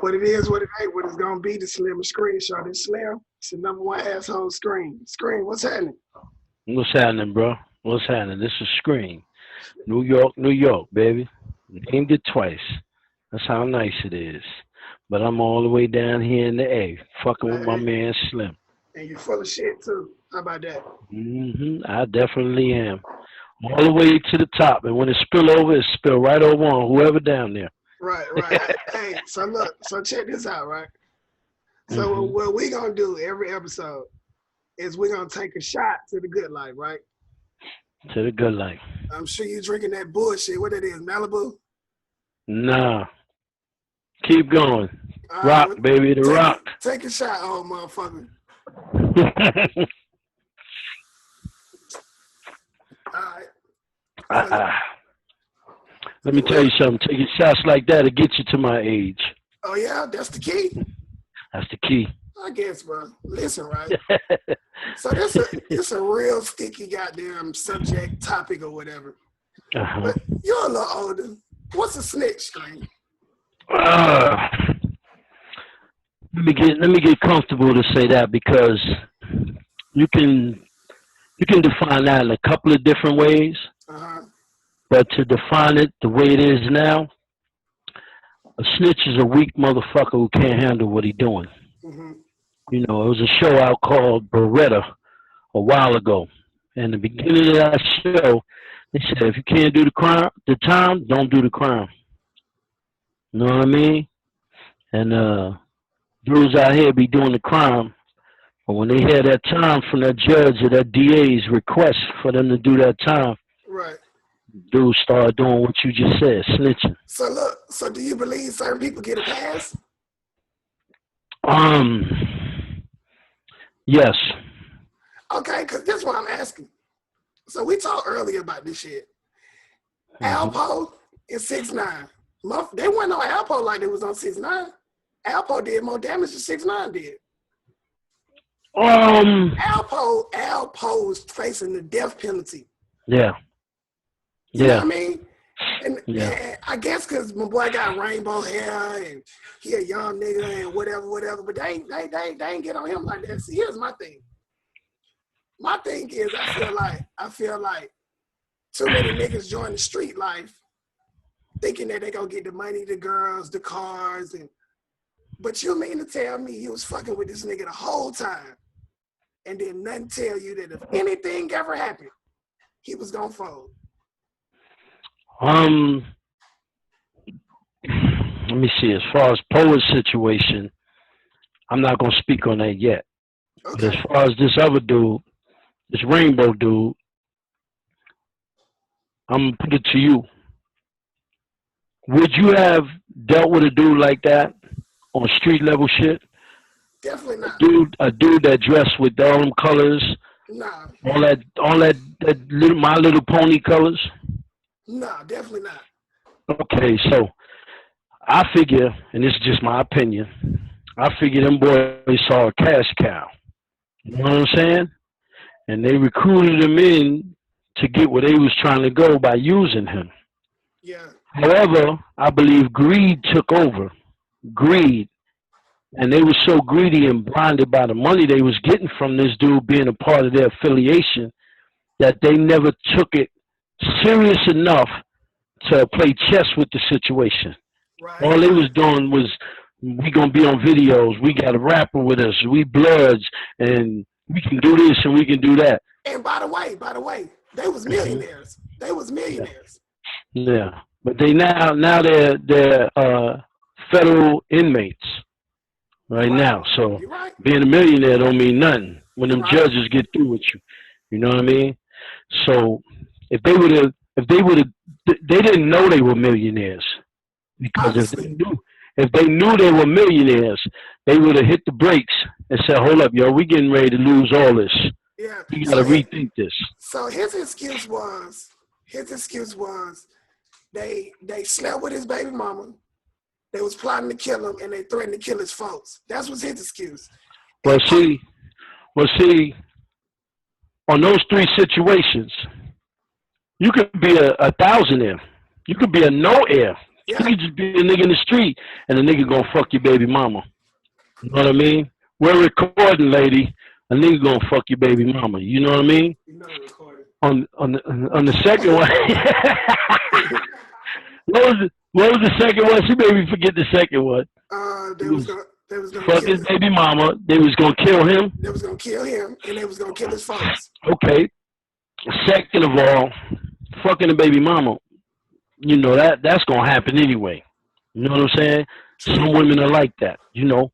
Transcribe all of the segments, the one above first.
What it is, what it ain't, what it's gonna be. The Slim screenshot. It's Slim. It's the #1 asshole screen. Screen, what's happening? What's happening, bro? What's happening? This is Screen. New York, baby. Named it twice. That's how nice it is. But I'm all the way down here in the A, fucking with my man Slim. And you're full of shit too. How about that? I definitely am. All the way to the top. And when it spill over, it spill right over on whoever down there. Right. Hey, so look, so check this out, right? So what we gonna do every episode is we're gonna take a shot to the good life, right? To the good life. I'm sure you drinking that bullshit. What it is, Malibu? Nah. Keep going. Rock, well, baby, the rock. Take a shot, old motherfucker. All right. Let me tell you something. Taking shots like that will get you to my age. Oh, yeah? That's the key? That's the key. I guess, bro. Listen, right? So it's a real sticky goddamn subject, topic, or whatever. But you're a little older. What's a snitch, Screen? Let me get comfortable to say that because you can define that in a couple of different ways. But to define it the way it is now, a snitch is a weak motherfucker who can't handle what he's doing. You know, it was a show out called Beretta a while ago. And the beginning of that show, they said, if you can't do the time, don't do the crime. You know what I mean? And dudes out here be doing the crime. But when they hear that time from that judge or that DA's request for them to do that time, right, dudes start doing what you just said, snitching. So look, so do you believe certain people get a pass? Yes. Okay, because this is what I'm asking. So we talked earlier about this shit. Alpo is 6'9". They weren't on Alpo like they was on 6'9". Alpo did more damage than 6'9" did. Alpo was facing the death penalty. Yeah. You know what I mean? And I guess because my boy got rainbow hair and he a young nigga and whatever, but they ain't get on him like that. See, here's my thing. My thing is I feel like too many niggas join the street life thinking that they gonna get the money, the girls, the cars, but you mean to tell me you was fucking with this nigga the whole time and then nothing tell you that if anything ever happened, he was gonna fold? Let me see. As far as Poet's situation, I'm not gonna speak on that yet. Okay. But as far as this other dude, this rainbow dude, I'm gonna put it to you. Would you have dealt with a dude like that on street level shit? Definitely not. A dude that dressed with all them colors. Nah. All that little My Little Pony colors. No, definitely not. Okay, so I figure, and this is just my opinion, I figure them boys saw a cash cow. You know what I'm saying? And they recruited him in to get where they was trying to go by using him. Yeah. However, I believe greed took over. Greed. And they were so greedy and blinded by the money they was getting from this dude being a part of their affiliation that they never took it serious enough to play chess with the situation. Right. All they was doing was, we gonna be on videos, we got a rapper with us, we bloods, and we can do this and we can do that. And by the way, they was millionaires. They was millionaires. Yeah, but they now they're federal inmates right now. So being a millionaire don't mean nothing when them judges get through with you. You know what I mean? So if they didn't know they were millionaires, because if they knew they were millionaires, they would have hit the brakes and said, "Hold up, yo, we getting ready to lose all this. Yeah, we gotta rethink this." So his excuse was they slept with his baby mama, they was plotting to kill him, and they threatened to kill his folks. That was his excuse. Well, see, on those three situations, you could be a thousandaire. You could be a no-air Yeah. You could just be a nigga in the street and a nigga gonna fuck your baby mama. You know what I mean? We're recording, lady. A nigga gonna fuck your baby mama. You know what I mean? You know recording. On the second one. what was the second one? She made me forget the second one. They was gonna fuck his baby mama. They was gonna kill him. They was gonna kill him, and they was gonna kill his folks. Okay. Second of all, fucking the baby mama. You know that's gonna happen anyway. You know what I'm saying? Some women are like that. You know.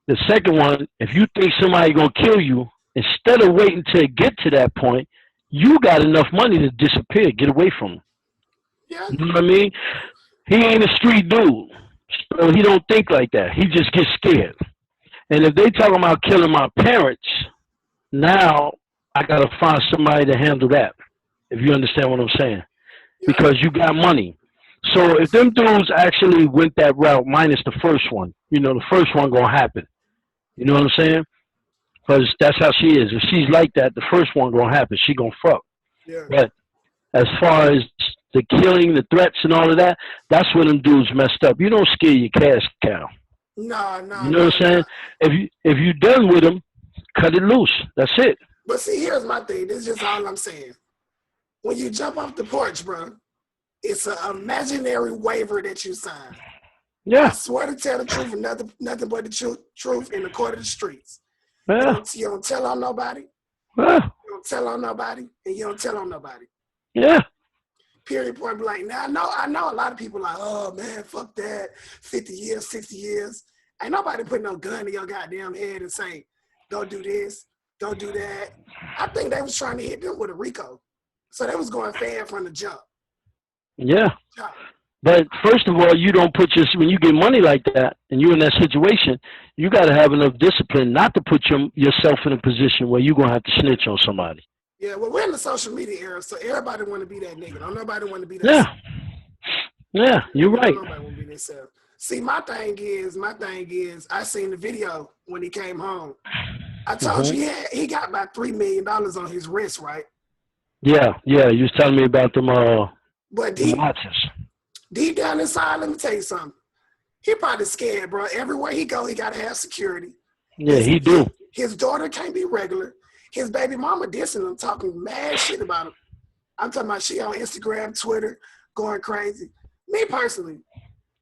The second one, if you think somebody gonna kill you, instead of waiting till it get to that point, you got enough money to disappear, get away from him. Yeah. You know what I mean? He ain't a street dude, so he don't think like that. He just gets scared. And if they talking about killing my parents, now I gotta find somebody to handle that. If you understand what I'm saying, because you got money. So if them dudes actually went that route, minus the first one, you know, the first one gonna happen. You know what I'm saying? Because that's how she is. If she's like that, the first one gonna happen. She gonna fuck. Yeah. But as far as the killing, the threats, and all of that, that's when them dudes messed up. You don't scare your cash cow. No. You know what I'm saying? If you done with them, cut it loose. That's it. But see, here's my thing. This is just all I'm saying. When you jump off the porch, bro, it's an imaginary waiver that you sign. Yeah. I swear to tell the truth and nothing but the truth in the court of the streets. Yeah. You don't tell on nobody. Yeah. You don't tell on nobody, and you don't tell on nobody. Yeah. Period, point blank. Now, I know a lot of people like, oh, man, fuck that. 50 years, 60 years. Ain't nobody putting no gun in your goddamn head and saying, don't do this, don't do that. I think they was trying to hit them with a RICO. So they was going fair from the jump. Yeah. But first of all, you don't put when you get money like that and you're in that situation, you got to have enough discipline not to put yourself in a position where you're going to have to snitch on somebody. Yeah, well, we're in the social media era, so everybody want to be that nigga. Don't nobody want to be that. Yeah, you're right. Nobody want to be themselves. See, my thing is, I seen the video when he came home. I told you he got about $3 million on his wrist, right? Yeah. You was telling me about them but deep down inside, let me tell you something. He probably scared, bro. Everywhere he go, he got to have security. Yeah, he do. His daughter can't be regular. His baby mama dissing him, talking mad shit about him. I'm talking about she on Instagram, Twitter, going crazy. Me personally,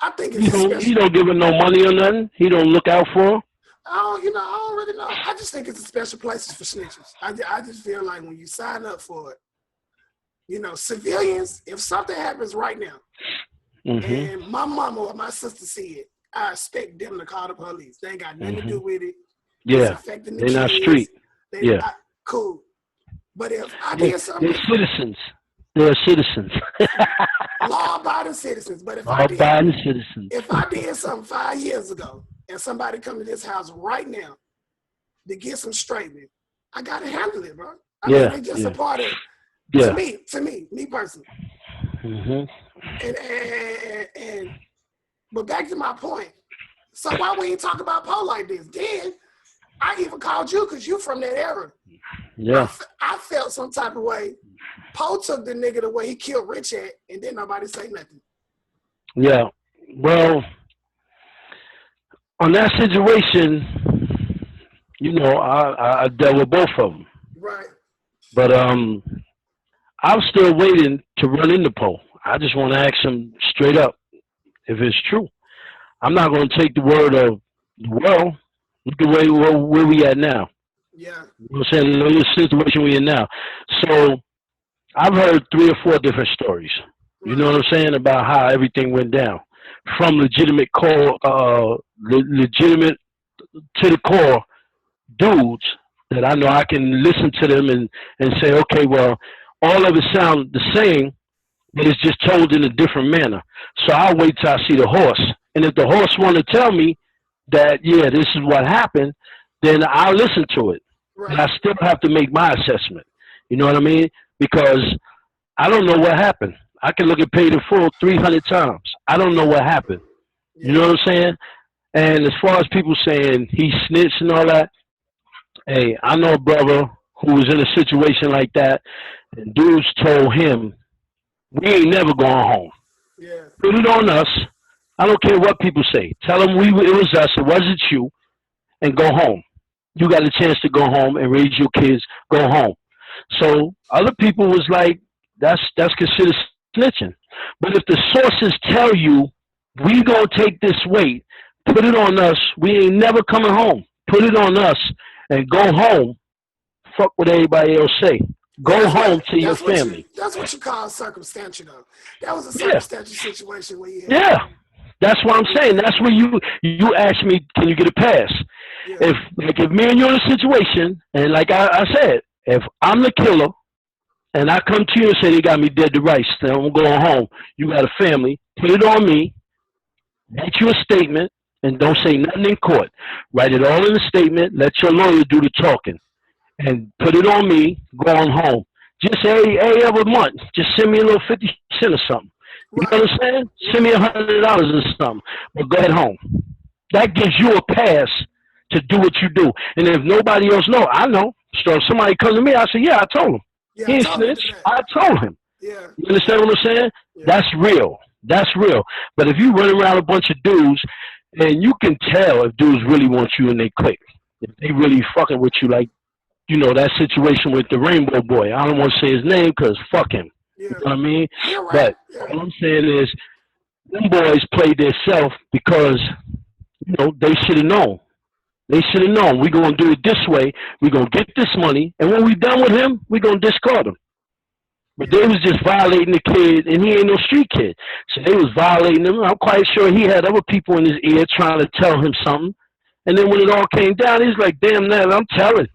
I think it's he don't give her no money or nothing. He don't look out for her. I don't really know. I just think it's a special places for snitches. I just feel like when you sign up for it, civilians, if something happens right now, and my mama or my sister see it, I expect them to call the police. They ain't got nothing to do with it. Yeah, it's affecting the they're not street. Cool. But if I did something, they're citizens. They're citizens. Law-abiding citizens. But if I did something 5 years ago and somebody come to this house right now to get some straightening, I gotta handle it, bro. I mean, they just a part of it. To me personally. But back to my point. So why we ain't talk about Poe like this? Then I even called you because you from that era. Yeah. I felt some type of way. Poe took the nigga the way he killed Rich at, and then nobody say nothing. Yeah. Well, on that situation, I dealt with both of them. Right. But I'm still waiting to run into Poe. I just want to ask him straight up if it's true. I'm not going to take the word of, well, look at where we at now. Yeah. You know what I'm saying? Look at the situation we in now. So I've heard 3 or 4 different stories. You know what I'm saying? About how everything went down. From legitimate legitimate to the core dudes that I know I can listen to them and say, okay, well, all of it sounds the same, but it's just told in a different manner. So I'll wait till I see the horse. And if the horse want to tell me that, yeah, this is what happened, then I'll listen to it. Right. But I still have to make my assessment. You know what I mean? Because I don't know what happened. I can look at Paid in Full 300 times. I don't know what happened. You know what I'm saying? And as far as people saying he snitched and all that, hey, I know a brother who was in a situation like that, and dudes told him, we ain't never going home. Yeah. Put it on us. I don't care what people say. Tell them it was us. It wasn't you. And go home. You got a chance to go home and raise your kids. Go home. So other people was like, that's considered snitching. But if the sources tell you we gonna take this weight, put it on us. We ain't never coming home. Put it on us and go home. Fuck what everybody else say. Go home to your family. That's what you call circumstantial, though. That was a circumstantial situation where you had. Yeah. That's what I'm saying. That's where you asked me, can you get a pass? Yeah. If me and you in a situation, and like I said, if I'm the killer, and I come to you and say they got me dead to rights, then I'm going home. You got a family. Put it on me. Write you a statement, and don't say nothing in court. Write it all in a statement. Let your lawyer do the talking, and put it on me. Going home. Just every month, just send me a little 50 cents or something. You know what I'm saying? Send me $100 or something, but go ahead home. That gives you a pass to do what you do. And if nobody else know, I know. So if somebody comes to me, I say, yeah, I told him. Yeah, he ain't snitch. I told him. Yeah. You understand what I'm saying? Yeah. That's real. That's real. But if you run around a bunch of dudes, and you can tell if dudes really want you and they click. If they really fucking with you, like, you know, that situation with the Rainbow Boy. I don't want to say his name because fuck him. Yeah. You know what I mean? Right. But all I'm saying is, them boys played their self because, you know, they should have known. They should have known. We're going to do it this way. We're going to get this money. And when we're done with him, we're going to discard him. But they was just violating the kid, and he ain't no street kid. So they was violating him. I'm quite sure he had other people in his ear trying to tell him something. And then when it all came down, he's like, damn, that I'm telling.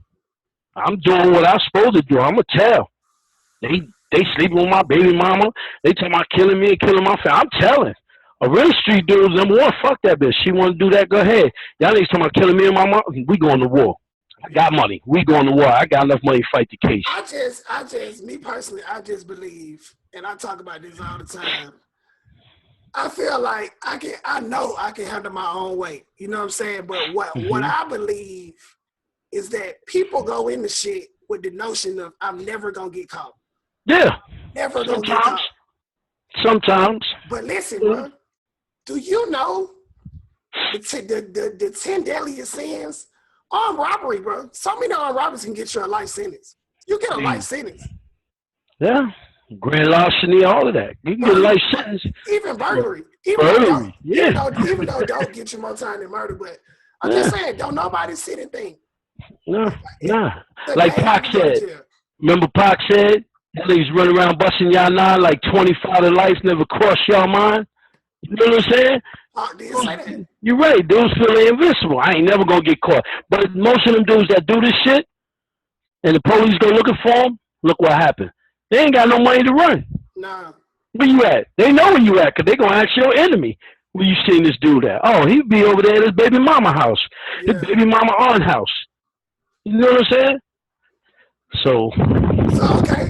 I'm doing what I'm supposed to do. I'm going to tell. They sleeping with my baby mama. They talking about killing me and killing my family. I'm telling. A real street dude, number one, fuck that bitch. She want to do that, go ahead. Y'all niggas talking about killing me and my mom. We going to war. I got money. We going to war. I got enough money to fight the case. Me personally, I just believe, and I talk about this all the time. I feel like I know I can handle my own weight. You know what I'm saying? But what I believe is that people go into shit with the notion of I'm never gonna get caught. Yeah. Never gonna get caught. Sometimes. But listen, bro. Do you know the 10 deadliest sins? Armed robbery, bro. So many armed robberies can get you a life sentence. You get a life sentence. Yeah. Grand larceny, all of that. You can get a life sentence. Even burglary. Even though don't get you more time than murder, but I'm just saying, don't nobody sit and think. No, like Pac said. Remember Pac said? That niggas run around busting y'all nine like 25 to life, never cross y'all mind. You know what I'm saying? You're right. Dudes feel they're invincible. I ain't never gonna get caught. But most of them dudes that do this shit, and the police go looking for them, look what happened. They ain't got no money to run. Nah. Where you at? They know where you at, because they gonna ask your enemy. Where you seen this dude at? Oh, he be over there at his baby mama house. His baby mama aunt house. You know what I'm saying? So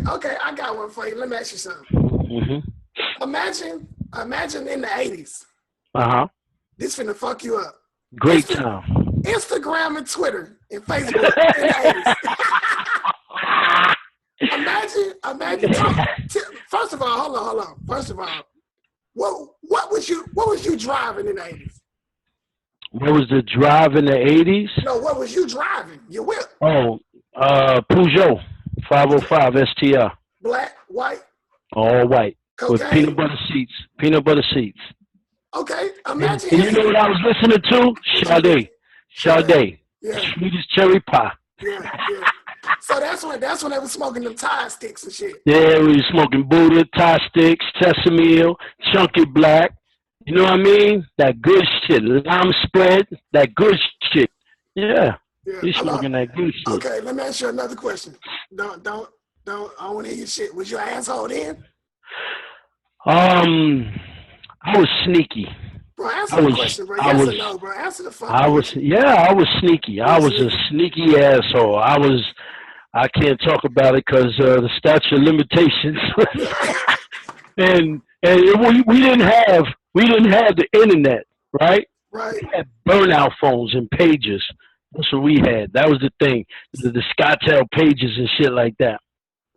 okay, I got one for you. Let me ask you something. Mm-hmm. Imagine in the 80s. This finna fuck you up. Great time. Instagram and Twitter and Facebook in the 80s. Imagine. First of all, hold on. First of all, what was you driving in the 80s? What was the drive in the 80s? No, what was you driving? Your whip. Oh, Peugeot 505 STR. Black, white? All white. Cocaine? With peanut butter seats. Okay, imagine. And you know what I was listening to? Sade. Yeah. Sweetest cherry pie. Yeah. So that's when they were smoking them Tide sticks and shit. Yeah, we were smoking Buddha, Tide sticks, Sesame Oil, Chunky Black. You know what I mean? That good shit. Lime spread, that good shit. Yeah. You're smoking that good shit. Okay, let me ask you another question. I don't want to hear your shit. Was your asshole in? I was sneaky. Bro, answer the question, bro. Yes or no, bro. Answer the fucking question. I was sneaky. I was a sneaky asshole. I can't talk about it because the statute of limitations. and we didn't have the internet, right? Right. We had burnout phones and pages. That's what we had. That was the thing. The SkyTel pages and shit like that.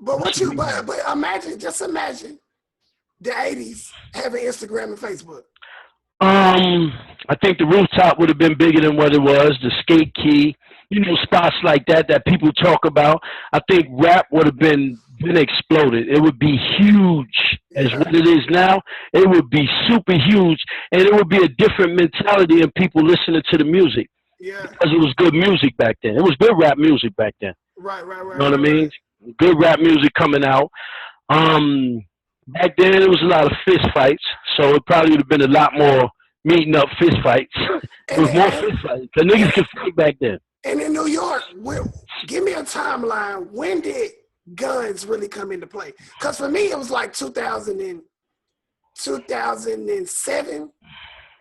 But but imagine the 80s having Instagram and Facebook? I think the rooftop would have been bigger than what it was. The skate key, spots like that people talk about. I think rap would have been exploded. It would be huge as what it is now. It would be super huge, and it would be a different mentality in people listening to the music. Yeah. Because it was good music back then. It was good rap music back then. Right. You know what I mean? Good rap music coming out. Back then, it was a lot of fist fights, so it probably would have been a lot more meeting up fist fights. It was more fist fights. The niggas could fight back then. And in New York, give me a timeline. When did guns really come into play? Because for me, it was like 2007.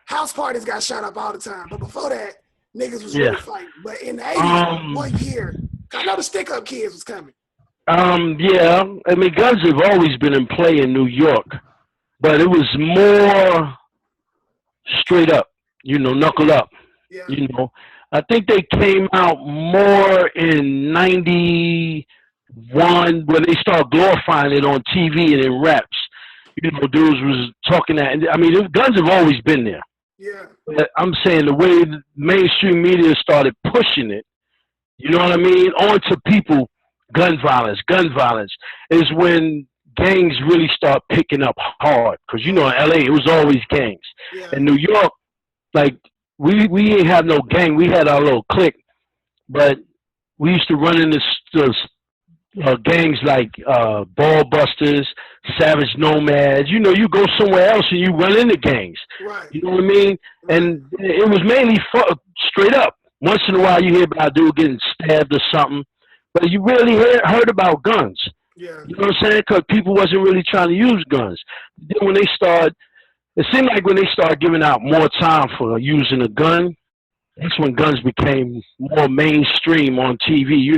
House parties got shot up all the time. But before that, niggas was really fighting. But in the 80s, what year? I know the stick-up kids was coming. Yeah. I mean, guns have always been in play in New York. But it was more straight up, knuckle up. Yeah. I think they came out more in 91 when they started glorifying it on TV and in raps. Dudes was talking that. I mean, guns have always been there. Yeah. But I'm saying the way the mainstream media started pushing it, you know what I mean, onto people, gun violence is when gangs really start picking up hard. Because, in L.A., it was always gangs. Yeah. In New York, like, we ain't have no gang. We had our little clique. But we used to run into gangs like Ball Busters, Savage Nomads. You go somewhere else and you run into gangs. Right. You know what I mean? Right. And it was mainly straight up. Once in a while you hear about a dude getting stabbed or something. But you really heard about guns. Yeah. You know what I'm saying? Because people wasn't really trying to use guns. Then when it seemed like when they started giving out more time for using a gun, that's when guns became more mainstream on TV.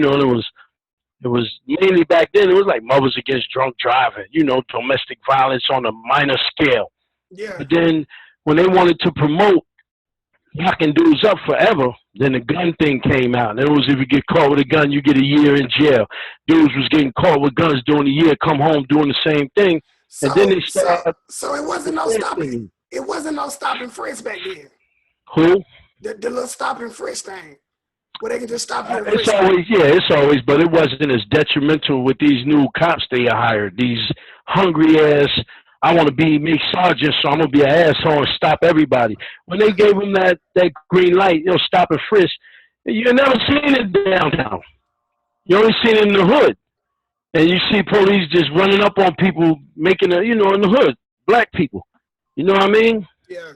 It was mainly back then, it was like Mothers Against Drunk Driving, domestic violence on a minor scale. Yeah. But then when they wanted to promote locking dudes up forever, then the gun thing came out. And it was if you get caught with a gun, you get a year in jail. Dudes was getting caught with guns doing a year, come home doing the same thing. So, and then they started. So it wasn't no stopping. It wasn't no stopping frisk back then. Who? The little stopping frisk thing. Where they can just stop you. It's always, but it wasn't as detrimental with these new cops they hired. These hungry ass, I want to make sergeant, so I'm going to be an asshole and stop everybody. When they gave them that green light, stop and frisk, you never seen it downtown. You only seen it in the hood. And you see police just running up on people, making in the hood, black people. You know what I mean? Yeah.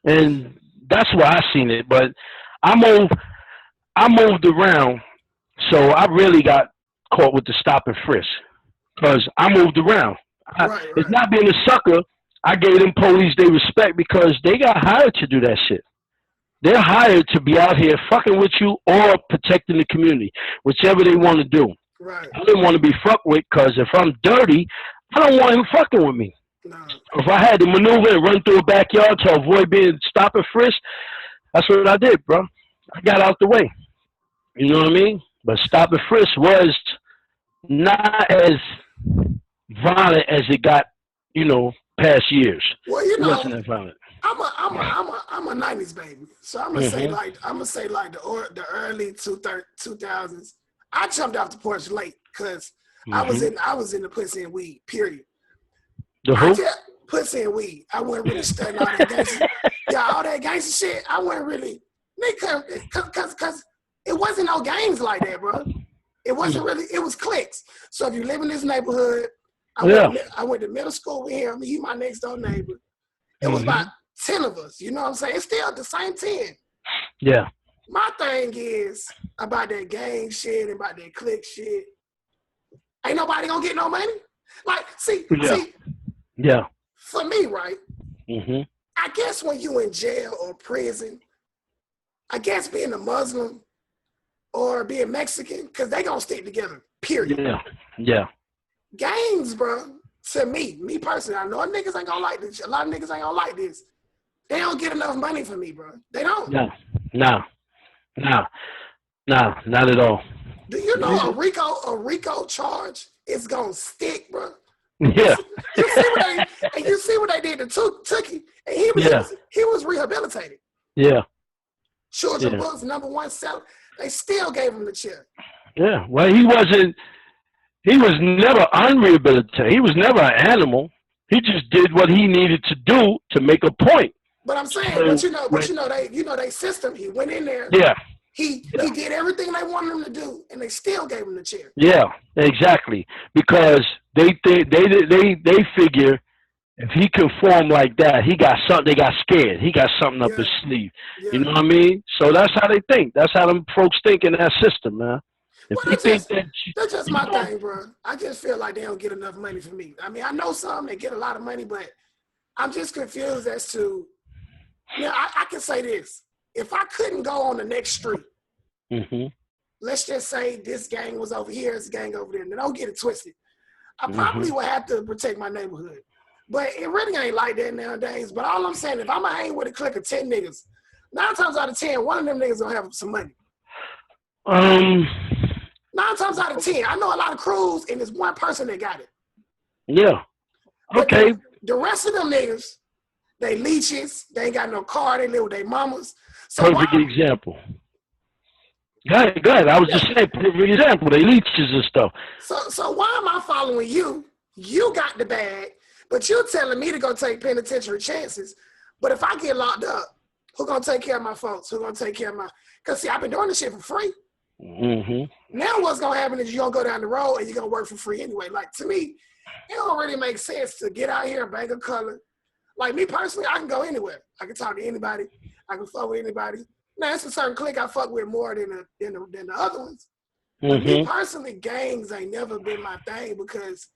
And that's why I seen it. But I moved around, so I really got caught with the stop and frisk because I moved around. Right. It's not being a sucker. I gave them police their respect because they got hired to do that shit. They're hired to be out here fucking with you or protecting the community, whichever they want to do. Right. I didn't want to be fucked with because if I'm dirty, I don't want him fucking with me. No. If I had to maneuver and run through a backyard to avoid being stop and frisk, that's what I did, bro. I got out the way. You know what I mean? But stop and frisk was not as violent as it got, past years. Well, it wasn't that violent. I'm a 90s baby, so I'm gonna say like the early 2000s. I jumped off the porch late because I was in the pussy and weed. Period. The who? Pussy and weed. I wasn't really studying all that gangster. All that gangster shit. I wasn't really, because it wasn't no gangs like that, bro. It wasn't really. It was cliques. So if you live in this neighborhood, I went to middle school with him. He my next door neighbor. It was about 10 of us. You know what I'm saying? It's still the same 10. Yeah. My thing is about that gang shit and about that clique shit. Ain't nobody gonna get no money. Like, see. Yeah. For me, right? Mm-hmm. I guess when you in jail or prison, I guess being a Muslim or being Mexican, because they gonna stick together, period. Yeah. Gangs, bro, to me personally, I know niggas ain't gonna like this. A lot of niggas ain't gonna like this. They don't get enough money from me, bro. They don't. No, not at all. Do you know a RICO charge is gonna stick, bro? Yeah. You see what they did to Tookie, and he was rehabilitated. Yeah. Children Books #1 seller. They still gave him the chair. Yeah. Well, he was never unrehabilitated. He was never an animal. He just did what he needed to do to make a point. But I'm saying, so, they system. He went in there. Yeah. He did everything they wanted him to do, and they still gave him the chair. Yeah, exactly. Because they figure if he conformed like that, he got something. They got scared. He got something up his sleeve. Yeah. You know what I mean? So that's how they think. That's how them folks think in that system, man. That's just my thing, bro. I just feel like they don't get enough money for me. I mean, I know some they get a lot of money, but I'm just confused as to. Yeah, I can say this. If I couldn't go on the next street, let's just say this gang was over here, this gang over there, and don't get it twisted. I probably would have to protect my neighborhood. But it really ain't like that nowadays. But all I'm saying, if I'm going to hang with a clique of 10 niggas, 9 times out of 10, one of them niggas going to have some money. 9 times out of 10, I know a lot of crews, and there's one person that got it. Yeah. Okay. The rest of them niggas, they leeches. They ain't got no car. They live with their mamas. So perfect example. Go ahead. I was just saying, perfect example. They leeches and stuff. So why am I following you? You got the bag, but you're telling me to go take penitentiary chances. But if I get locked up, who gonna take care of my folks? Who gonna take care of my? Because see, I've been doing this shit for free. Now what's gonna happen is you're gonna go down the road and you're gonna work for free anyway. Like to me, it don't really make sense to get out here and bang a color. Like me personally, I can go anywhere. I can talk to anybody. I can fuck with anybody. Now, it's a certain clique I fuck with more than the other ones. But me personally, gangs ain't never been my thing because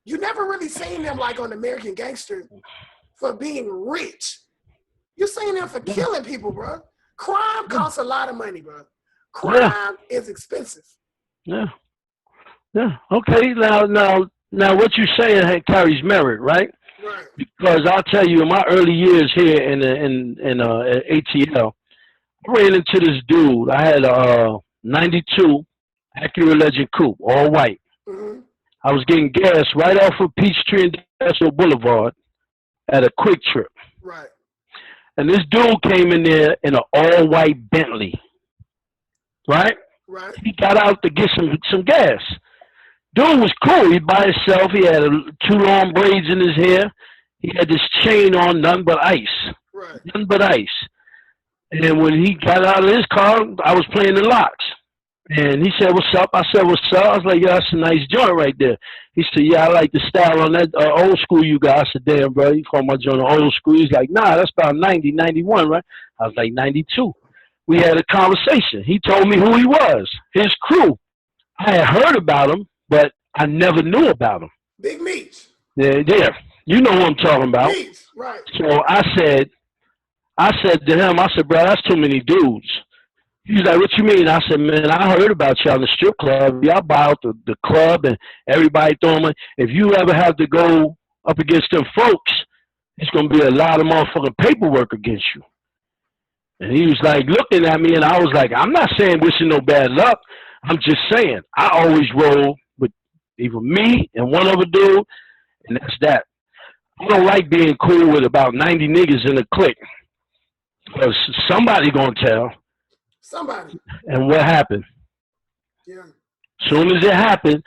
you never really seen them like on American Gangster for being rich. You seen them for killing people, bro. Crime costs a lot of money, bro. Crime is expensive. Yeah. Yeah. Okay. Now, what you saying carries merit, right? Right. Because I'll tell you, in my early years here in ATL, I ran into this dude. I had a '92 Acura Legend Coupe, all white. I was getting gas right off of Peachtree Industrial Boulevard at a Quick Trip. Right. And this dude came in there in an all white Bentley. Right? Right. He got out to get some gas. Dude was cool. He by himself. He had 2 long braids in his hair. He had this chain on, nothing but ice. Right. Nothing but ice. And when he got out of his car, I was playing the locks. And he said, "What's up?" I said, "What's up?" I was like, "Yeah, that's a nice joint right there." He said, "Yeah, I like the style on that old school you got." I said, "Damn, bro, you call my joint old school?" He's like, "Nah, that's about 90, 91, right?" I was like, 92. We had a conversation. He told me who he was, his crew. I had heard about him, but I never knew about him. Big Meech. Yeah. You know who I'm talking about. Meech, right. So I said to him, I said, "Bro, that's too many dudes." He's like, "What you mean?" I said, "Man, I heard about y'all in the strip club. Y'all buy out the club and everybody throwing money. If you ever have to go up against them folks, it's going to be a lot of motherfucking paperwork against you." And he was like looking at me, and I was like, "I'm not saying wishing no bad luck. I'm just saying I always roll with either me and one other dude, and that's that. I don't like being cool with about 90 niggas in a clique because somebody going to tell. Somebody. And what happened? Yeah. Soon as it happened,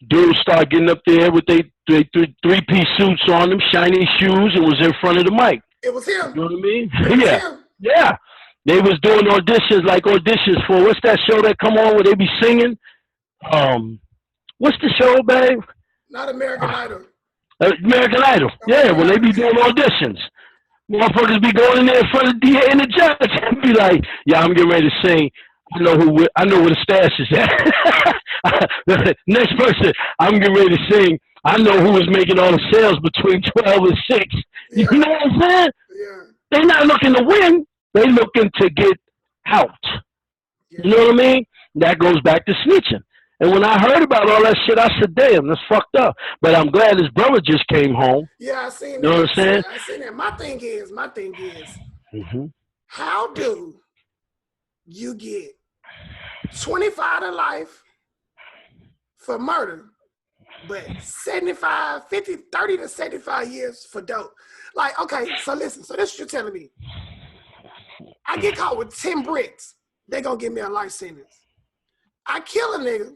dudes start getting up there with they three-piece suits on them, shiny shoes, and was in front of the mic. It was him. You know what I mean? Him. Yeah. They was doing auditions for what's that show that come on where they be singing? What's the show, babe? Not American Idol. American Idol. Yeah, when they be doing auditions. Motherfuckers be going in there in front of the DA and the judge and be like, "Yeah, I'm getting ready to sing. I know where the stash is at." Next person, "I'm getting ready to sing. I know who was making all the sales between 12 and 6. Yeah. You know what I'm saying? Yeah. They're not looking to win. They looking to get out. Yeah. You know what I mean? That goes back to snitching. And when I heard about all that shit, I said, "Damn, that's fucked up." But I'm glad his brother just came home. Yeah, I seen that. You know what I'm saying? I seen that. My thing is, how do you get 25 to life for murder, but 75, 50, 30 to 75 years for dope. Like, okay, so listen, so this is what you're telling me. I get caught with 10 bricks, they gonna give me a life sentence. I kill a nigga,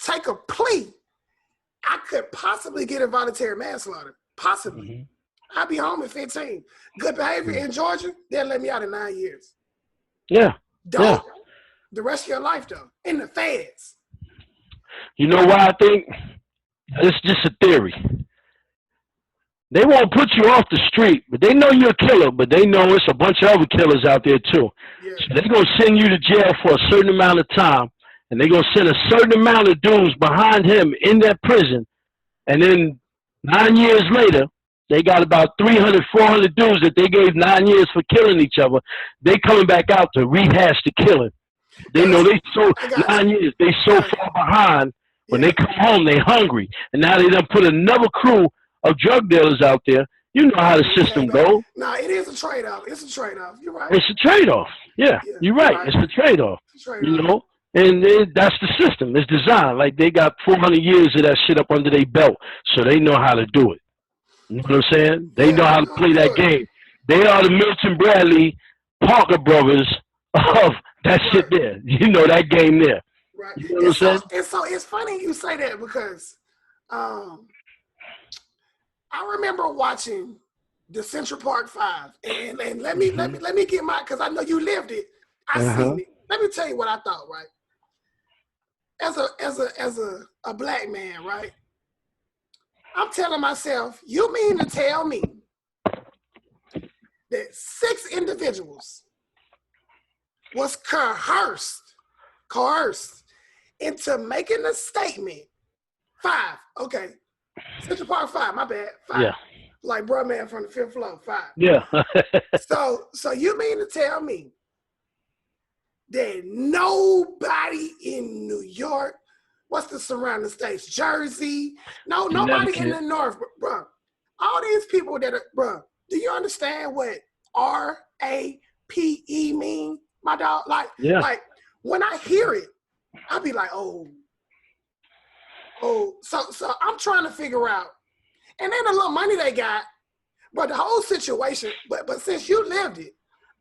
take a plea, I could possibly get involuntary manslaughter. Possibly. Mm-hmm. I'll be home in 15. Good behavior in Georgia, they'll let me out in 9 years. Yeah. Don't. Yeah. The rest of your life, though, in the feds. You know why I think? It's just a theory. They won't put you off the street, but they know you're a killer, but they know it's a bunch of other killers out there, too. Yeah. So they're going to send you to jail for a certain amount of time, and they're going to send a certain amount of dudes behind him in that prison, and then 9 years later, they got about 300, 400 dudes that they gave 9 years for killing each other. They coming back out to rehash the killing. They know they so 9 years. They so far behind. When they come home, they hungry. And now they done put another crew of drug dealers out there. You know how the system goes. No, it is a trade-off. It's a trade-off. You're right. It's a trade-off. Yeah, you're right. It's a trade-off. You know? And that's the system. It's designed. Like, they got 400 years of that shit up under their belt, so they know how to do it. You know what I'm saying? They know how to play that game. They are the Milton Bradley Parker brothers of that shit there. You know that game there. Right. You know what I'm saying? And so it's funny you say that because I remember watching the Central Park 5, and let me get my, because I know you lived it. I seen it. Let me tell you what I thought. Right. As a black man, right. I'm telling myself, you mean to tell me that 6 individuals was coerced into making a statement? 5, okay. Central Park 5, my bad. 5. Yeah. Like bro man from the 5th floor, 5. Yeah. So you mean to tell me that nobody in New York, what's the surrounding states? Jersey. No, nobody in the North, bro. All these people that are, bro, do you understand what RAPE mean, my dog? Like when I hear it, I'll be like, oh. So I'm trying to figure out, and then the little money they got, but the whole situation, but since you lived it,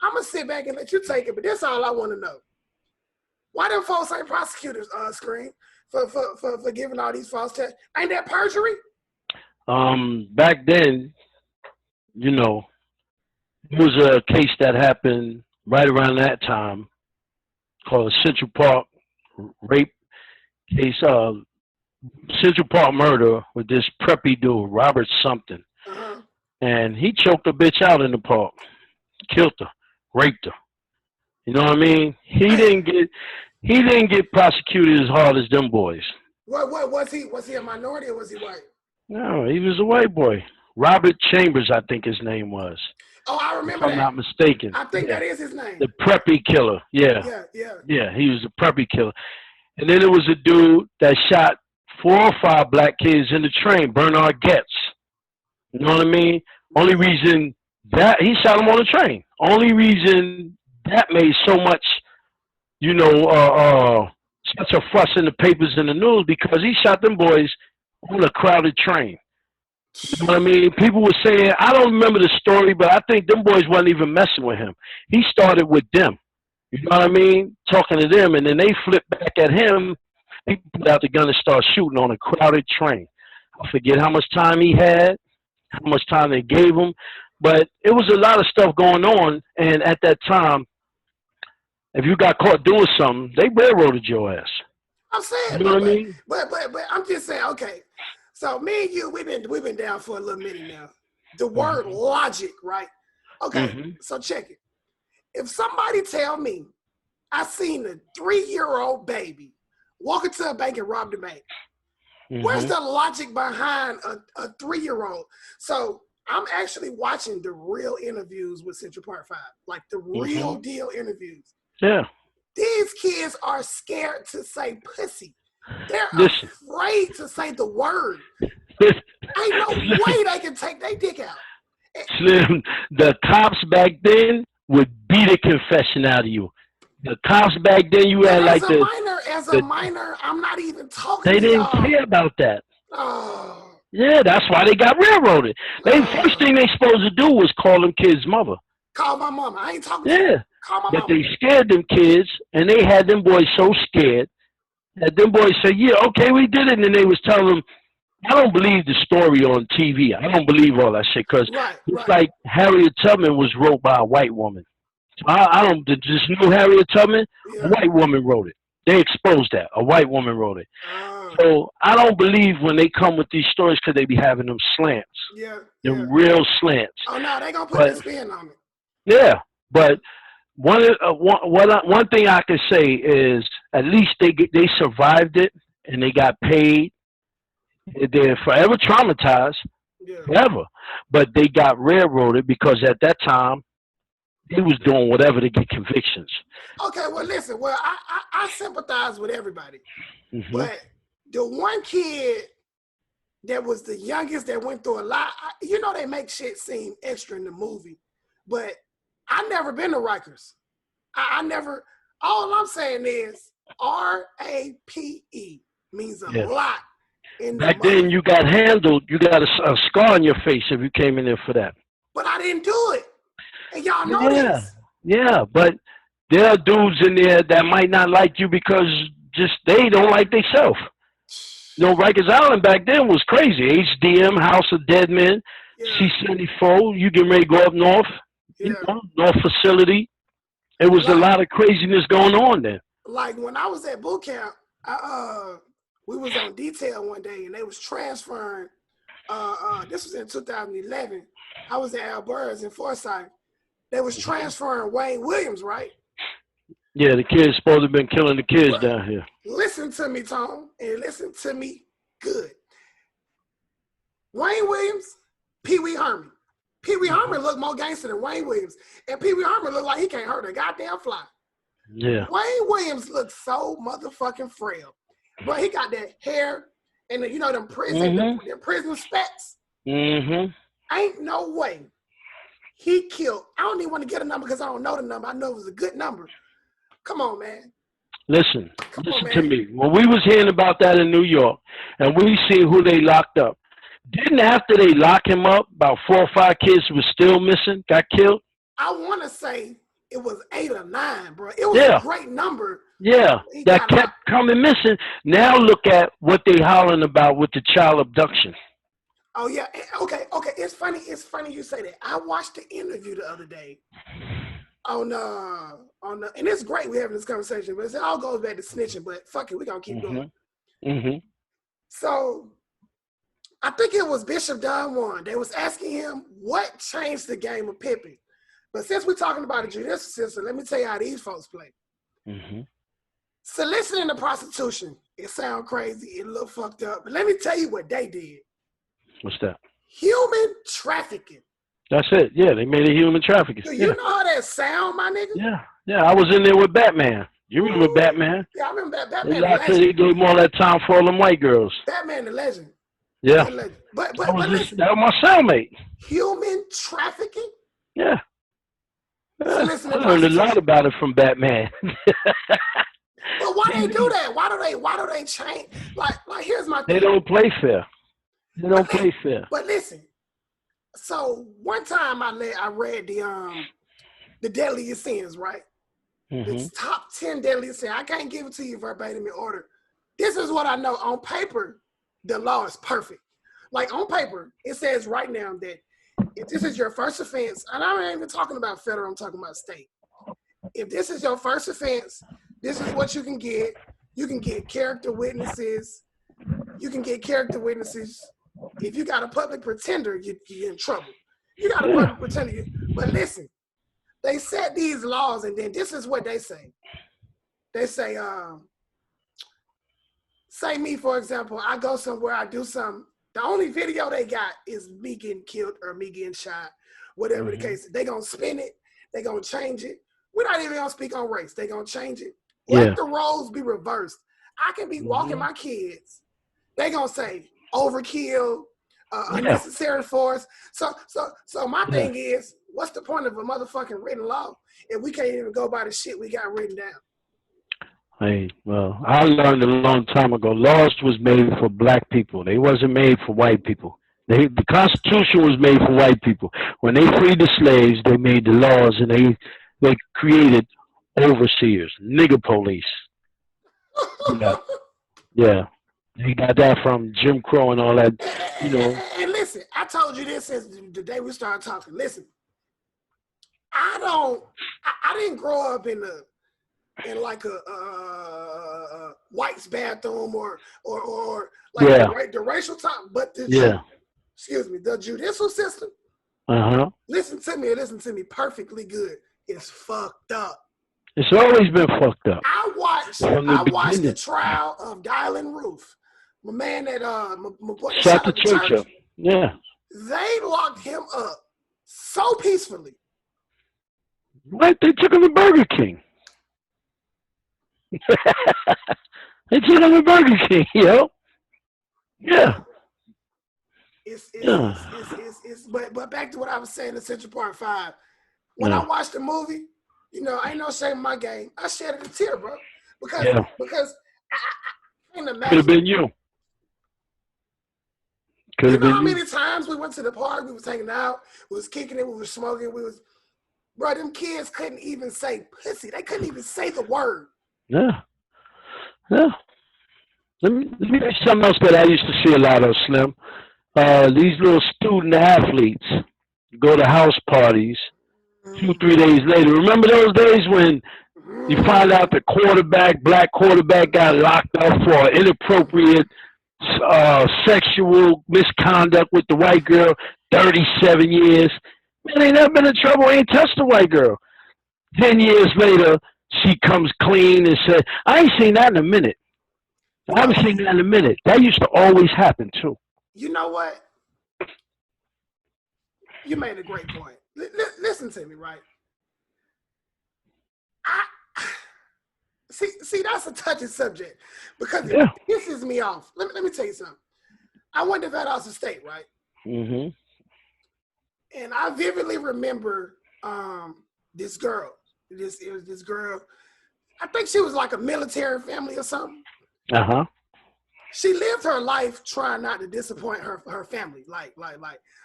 I'm gonna sit back and let you take it, but that's all I want to know. Why them folks ain't prosecutors, Screen? For giving all these false tests. Ain't that perjury? Back then, you know, it was a case that happened right around that time called the Central Park rape case, Central Park murder with this preppy dude, Robert something. And he choked a bitch out in the park, killed her, raped her. You know what I mean? He didn't get prosecuted as hard as them boys. What was he? Was he a minority or was he white? No, he was a white boy. Robert Chambers, I think his name was. Oh, I remember that. If I'm not mistaken. I think that is his name. The preppy killer. Yeah. Yeah, he was a preppy killer. And then there was a dude that shot 4 or 5 black kids in the train, Bernard Getz. You know what I mean? Only reason that he shot him on the train. Only reason that made so much, you know, such a fuss in the papers and the news because he shot them boys on a crowded train. You know what I mean? People were saying, I don't remember the story, but I think them boys wasn't even messing with him. He started with them. You know what I mean? Talking to them, and then they flipped back at him. He put out the gun and started shooting on a crowded train. I forget how much time he had, how much time they gave him, but it was a lot of stuff going on, and at that time, if you got caught doing something, they railroaded your ass. I'm saying, you know what I mean? But I'm just saying, okay. So me and you, we've been down for a little minute now. The word logic, right? Okay, so check it. If somebody tell me I seen a 3-year-old baby walk into a bank and rob the bank, where's the logic behind a 3-year-old? So I'm actually watching the real interviews with Central Park 5, like the real deal interviews. Yeah. These kids are scared to say pussy. They're afraid to say the word. Ain't no way they can take their dick out. Slim, the cops back then would beat a confession out of you. The cops back then, you had like as a minor, I'm not even talking. They didn't care about that. Oh. Yeah, that's why they got railroaded. First thing they supposed to do was call them kids' mother. Call my mama. I ain't talking to Yeah. you. Call my But mama. they scared them kids, and they had them boys so scared that them boys said, yeah, okay, we did it. And then they was telling them, I don't believe the story on TV. I don't believe all that shit because it's like Harriet Tubman was wrote by a white woman. So I don't just know Harriet Tubman. Yeah. A white woman wrote it. They exposed that. A white woman wrote it. So I don't believe when they come with these stories because they be having them slants. Yeah. Them real slants. Oh, no, they going to put this spin on it. Yeah. But one thing I can say is at least they survived it and they got paid. They're forever traumatized, forever. But they got railroaded because at that time they was doing whatever to get convictions. Okay, well listen, I sympathize with everybody, but the one kid that was the youngest that went through a lot, they make shit seem extra in the movie, but I never been to Rikers. I never. All I'm saying is RAPE means a lot. Back then, you got handled. You got a scar on your face if you came in there for that. But I didn't do it, and y'all know this. Yeah, but there are dudes in there that might not like you because just they don't like themselves. Rikers Island back then was crazy. HDM, House of Dead Men, C-74. You getting ready to go up north, North Facility. It was a lot of craziness going on there. Like when I was at boot camp, we was on detail one day and they was transferring. This was in 2011. I was at Alberta's in Forsyth. They was transferring Wayne Williams, right? Yeah, the kids supposed to have been killing the kids down here. Listen to me, Tom, and listen to me good. Wayne Williams, Pee Wee Herman. Pee Wee Herman looked more gangster than Wayne Williams. And Pee Wee Herman looked like he can't hurt a goddamn fly. Yeah. Wayne Williams looked so motherfucking frail. But he got that hair and them prison specs. Ain't no way he killed. I don't even want to get a number because I don't know the number. I know it was a good number. Come on, man. Listen to me. When we was hearing about that in New York and we see who they locked up, didn't after they lock him up, about 4 or 5 kids was still missing, got killed? I want to say it was 8 or 9, bro. It was a great number. Yeah, that kept coming missing. Now look at what they hollering about with the child abduction. Oh, yeah. Okay. It's funny you say that. I watched the interview the other day on the, and it's great we're having this conversation, but it all goes back to snitching, but fuck it, we're going to keep going. So I think it was Bishop Don Juan. They was asking him what changed the game of Pippin. But since we're talking about the judicial system, let me tell you how these folks play. Soliciting the prostitution. It sounds crazy. It look fucked up. But let me tell you what they did. What's that? Human trafficking. That's it. Yeah, they made it human trafficking. Do you know how that sound, my nigga? Yeah. I was in there with Batman. You remember Batman? Yeah, I remember Batman. They gave him all that time for all them white girls. Batman the legend. Yeah. But listen, that was my cellmate. Human trafficking? Yeah. I learned a lot about it from Batman. But why they do that? Why do they change? Like here's my thing. They don't play fair. Play fair. But listen, so one time I read the deadliest sins, right? The top 10 deadliest sins. I can't give it to you verbatim in order. This is what I know. On paper, the law is perfect. Like on paper, it says right now that if this is your first offense, and I'm not even talking about federal, I'm talking about state. If this is your first offense, this is what you can get. You can get character witnesses. If you got a public pretender, you're in trouble. You got a public pretender. But listen, they set these laws, and then this is what they say. They say, say me, for example, I go somewhere, I do something. The only video they got is me getting killed or me getting shot, whatever the case. They gonna spin it. They gonna change it. We're not even gonna speak on race. They gonna change it. Let the roles be reversed. I can be walking my kids. They gonna say overkill, unnecessary force. So my thing is, what's the point of a motherfucking written law if we can't even go by the shit we got written down? Hey, well, I learned a long time ago. Laws was made for black people. They wasn't made for white people. The Constitution was made for white people. When they freed the slaves, they made the laws and they created overseers, nigger police. Yeah, yeah. They got that from Jim Crow and all that. You know. And listen, I told you this since the day we started talking. Listen, I didn't grow up in like a white's bathroom or like the racial talk, but the judicial system. Listen to me perfectly good. It's fucked up. It's always been fucked up. I watched the trial of Dylan Roof, my man that shot the church up. Yeah. They locked him up so peacefully. Right, they took him to Burger King. They took him to Burger King, yo. Yeah. But back to what I was saying in Central Park 5. When I watched the movie, you know, ain't no shame in my game. I shed a tear, bro. Because I can't imagine. Could have been you. Could have been how many times we went to the park, we was hanging out, we was kicking it, we was smoking, bro, them kids couldn't even say pussy. They couldn't even say the word. Yeah. Yeah. Let me tell you something else that I used to see a lot of, Slim. These little student athletes go to house parties 2-3 days later. Remember those days when you find out the black quarterback got locked up for inappropriate sexual misconduct with the white girl, 37 years. Man, ain't never been in trouble, ain't touched a white girl. 10 years later, she comes clean and said, I ain't seen that in a minute. I haven't seen that in a minute. That used to always happen, too. You know what? You made a great point. Listen to me, right? See, that's a touchy subject because it pisses me off. Let me tell you something. I went to Valdosta State, right? Mm-hmm. And I vividly remember this girl. It was this girl. I think she was like a military family or something. Uh-huh. She lived her life trying not to disappoint her family. Like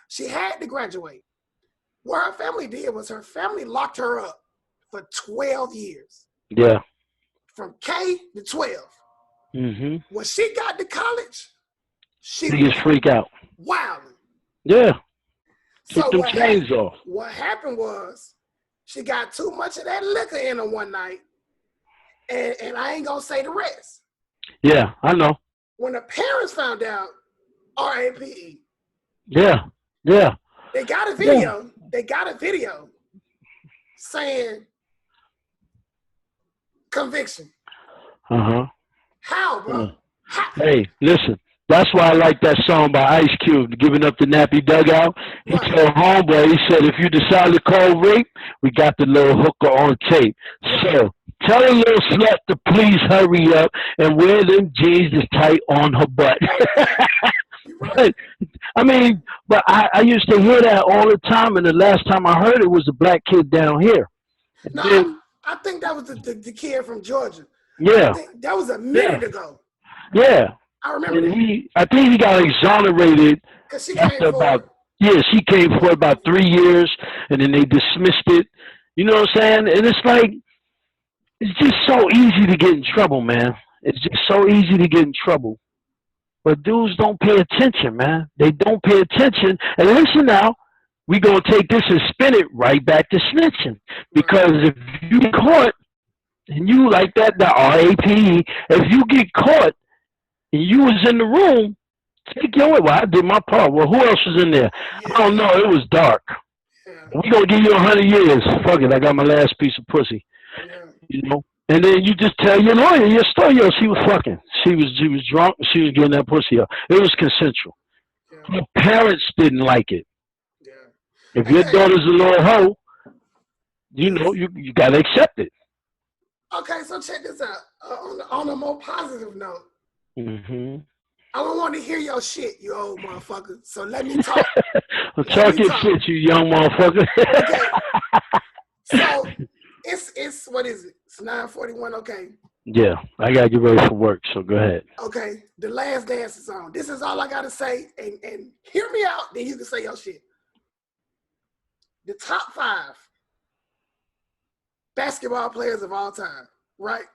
she had to graduate. What her family did was her family locked her up for 12 years. Yeah. From K to 12. Mm-hmm. When she got to college, she just freak out. Wow. Yeah. So took them chains off. What happened was she got too much of that liquor in her one night, and I ain't gonna say the rest. Yeah, I know. When the parents found out, RAPE. Yeah, yeah. They got a video. Yeah. They got a video saying conviction. Uh-huh. How, bro? How? Hey, listen. That's why I like that song by Ice Cube, Giving Up the Nappy Dugout. He told homeboy, he said, if you decide to call rape, we got the little hooker on tape. So tell a little slut to please hurry up and wear them jeans that's tight on her butt. But, I mean, but I used to hear that all the time, and the last time I heard it was a black kid down here. No, I think that was the kid from Georgia. Yeah. That was a minute ago. Yeah. I remember that. I think he got exonerated after about she came for about 3 years, and then they dismissed it. You know what I'm saying? And it's like, it's just so easy to get in trouble, man. It's just so easy to get in trouble. But dudes don't pay attention, man. They don't pay attention. And listen now, we going to take this and spin it right back to snitching. Because if you get caught, and you like that, the RAPE, if you get caught, and you was in the room, take your way. Well, I did my part. Well, who else was in there? I don't know. It was dark. We're going to give you 100 years. Fuck it. I got my last piece of pussy. You know? And then you just tell your lawyer your story. Yo, she was fucking. She was drunk. She was getting that pussy up. It was consensual. Her parents didn't like it. If your daughter's a little hoe, you know, you got to accept it. Okay, so check this out. On a more positive note, I don't want to hear your shit, you old motherfucker. So let me talk. I'm talking shit, you young motherfucker. Okay. So it's what is it? It's 9:41. Okay. Yeah, I gotta get ready for work, so go ahead. Okay, The Last Dance is on. This is all I gotta say, and hear me out, then you can say your shit. The top 5 basketball players of all time, right?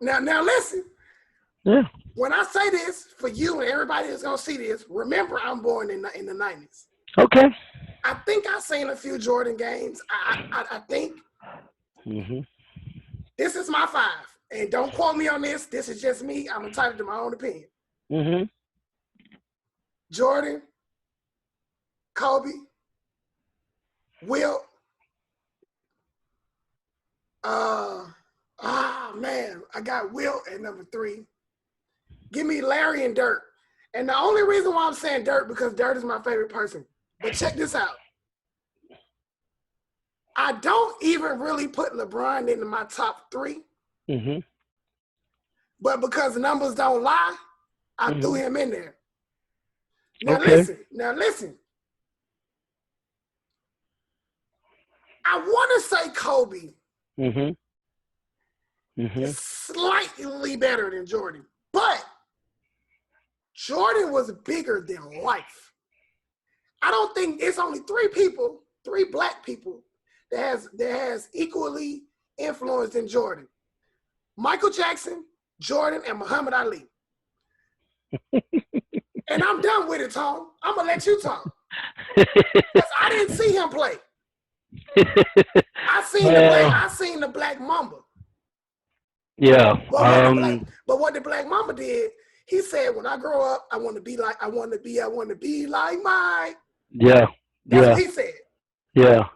Now listen. Yeah. When I say this, for you and everybody that's gonna see this, remember I'm born in the 90s. Okay. I think I've seen a few Jordan games. I think. This is my 5. And don't quote me on this. This is just me. I'm entitled to my own opinion. Jordan, Kobe, Wilt. Man, I got Wilt at number 3. Give me Larry and Dirk. And the only reason why I'm saying Dirk, because Dirk is my favorite person. But check this out. I don't even really put LeBron into my top 3. But because numbers don't lie, I threw him in there. Now listen. I want to say Kobe is slightly better than Jordan, but Jordan was bigger than life. I don't think it's only 3 black people that has equally influenced in Jordan. Michael Jackson, Jordan, and Muhammad Ali. And I'm done with it, Tom. I'm going to let you talk. Because I didn't see him play. I seen the Black Mamba. Yeah. But what the Black Mamba did, he said, when I grow up, I want to be like Mike. Yeah. That's what he said. Yeah.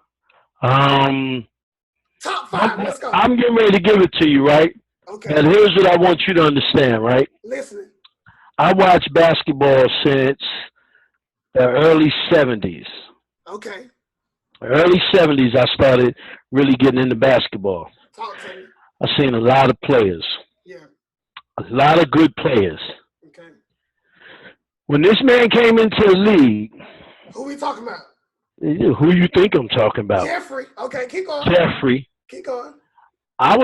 Top 5, let's go. I'm getting ready to give it to you, right? Okay. And here's what I want you to understand, right? Listening. I watched basketball since the early 70s. Okay. Early 70s, I started really getting into basketball. Talk to me. I've seen a lot of players. Yeah. A lot of good players. Okay. When this man came into the league. Who we talking about? Who you think I'm talking about? Jeffrey. Okay, keep going. Jeffrey. Keep going. I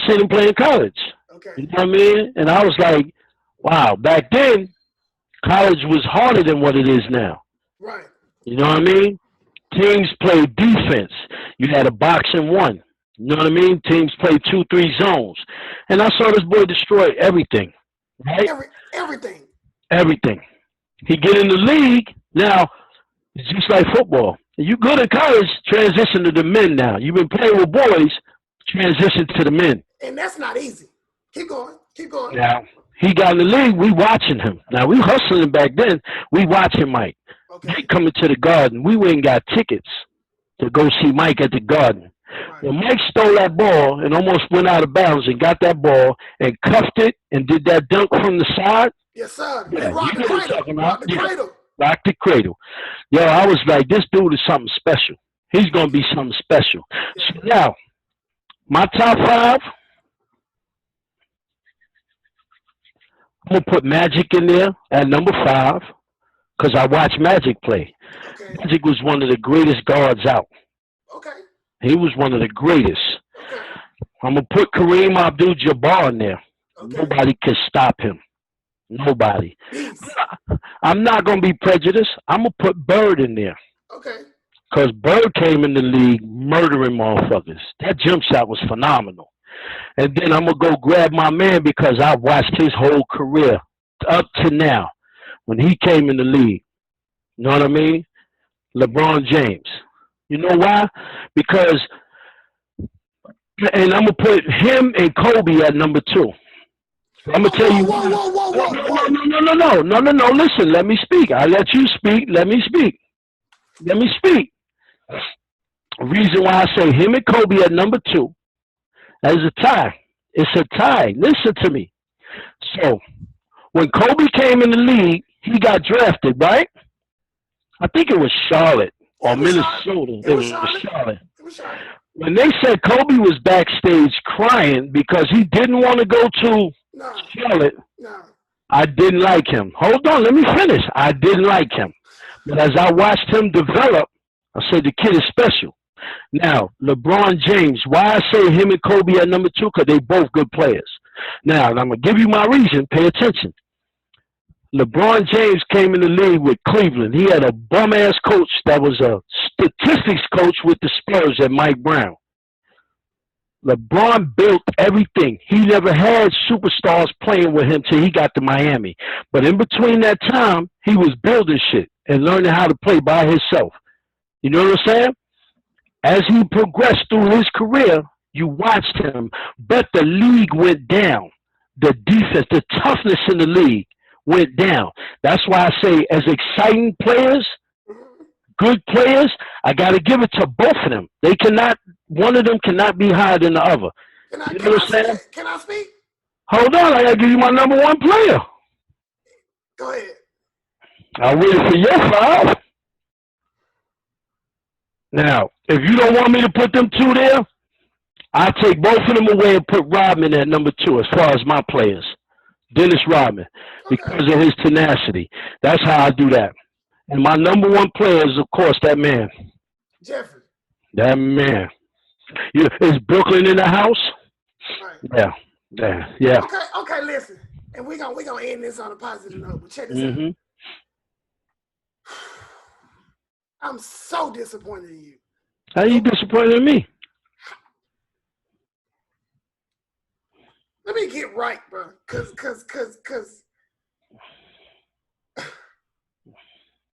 seen him play in college. Okay. You know what I mean? And I was like, wow, back then, college was harder than what it is now. Right. You know what I mean? Teams played defense. You had a box and one. You know what I mean? Teams played 2-3 zones. And I saw this boy destroy everything. Right? Everything. Everything. He get in the league, now, it's just like football. You good in college, transition to the men now. You've been playing with boys, transition to the men. And that's not easy. Keep going. Keep going. Now, he got in the league, we watching him. Now, we hustling back then. We watching Mike. Okay. Mike coming to the Garden. We went and got tickets to go see Mike at the Garden. Right. When Mike stole that ball and almost went out of bounds and got that ball and cuffed it and did that dunk from the side. Yes, sir. Yeah, rock the cradle. Rock the cradle. Yo, I was like, this dude is something special. He's going to be something special. Yeah. So now, my top 5, I'm going to put Magic in there at number 5 because I watched Magic play. Okay. Magic was one of the greatest guards out. Okay. He was one of the greatest. Okay. I'm going to put Kareem Abdul-Jabbar in there. Okay. Nobody can stop him. Nobody. I'm not going to be prejudiced. I'm going to put Bird in there. Okay. Because Bird came in the league murdering motherfuckers. That jump shot was phenomenal. And then I'm going to go grab my man because I watched his whole career up to now when he came in the league. You know what I mean? LeBron James. You know why? Because, and I'm going to put him and Kobe at number 2. I'm going to tell you. No. Listen, let me speak. I let you speak. Let me speak. The reason why I say him and Kobe at number 2 is a tie. It's a tie. Listen to me. So, when Kobe came in the league, he got drafted, right? I think it was Charlotte or Minnesota. It was Charlotte. When they said Kobe was backstage crying because he didn't want to go to Charlotte, I didn't like him. Hold on, let me finish. I didn't like him. But as I watched him develop, I said the kid is special. Now, LeBron James, why I say him and Kobe at number two? Because they both good players. Now, and I'm going to give you my reason. Pay attention. LeBron James came in the league with Cleveland. He had a bum-ass coach that was a statistics coach with the Spurs at Mike Brown. LeBron built everything. He never had superstars playing with him till he got to Miami. But in between that time, he was building shit and learning how to play by himself. You know what I'm saying? As he progressed through his career, you watched him, but the league went down. The defense, the toughness in the league went down. That's why I say, as exciting players, good players, I got to give it to both of them. They cannot, one of them cannot be higher than the other. You know what I'm saying? Can I speak? Hold on, I got to give you my number one player. Go ahead. I'll wait for your five. Now, if you don't want me to put them two there, I'll take both of them away and put Rodman at number two as far as my players. Dennis Rodman, because of his tenacity. That's how I do that. And my number one player is, of course, that man. Jeffrey. That man. Is Brooklyn in the house? Right. Yeah. Okay, listen. And we're gonna end this on a positive note. But check this out. I'm so disappointed in you. How you disappointed in me? Let me get right, bro. Cause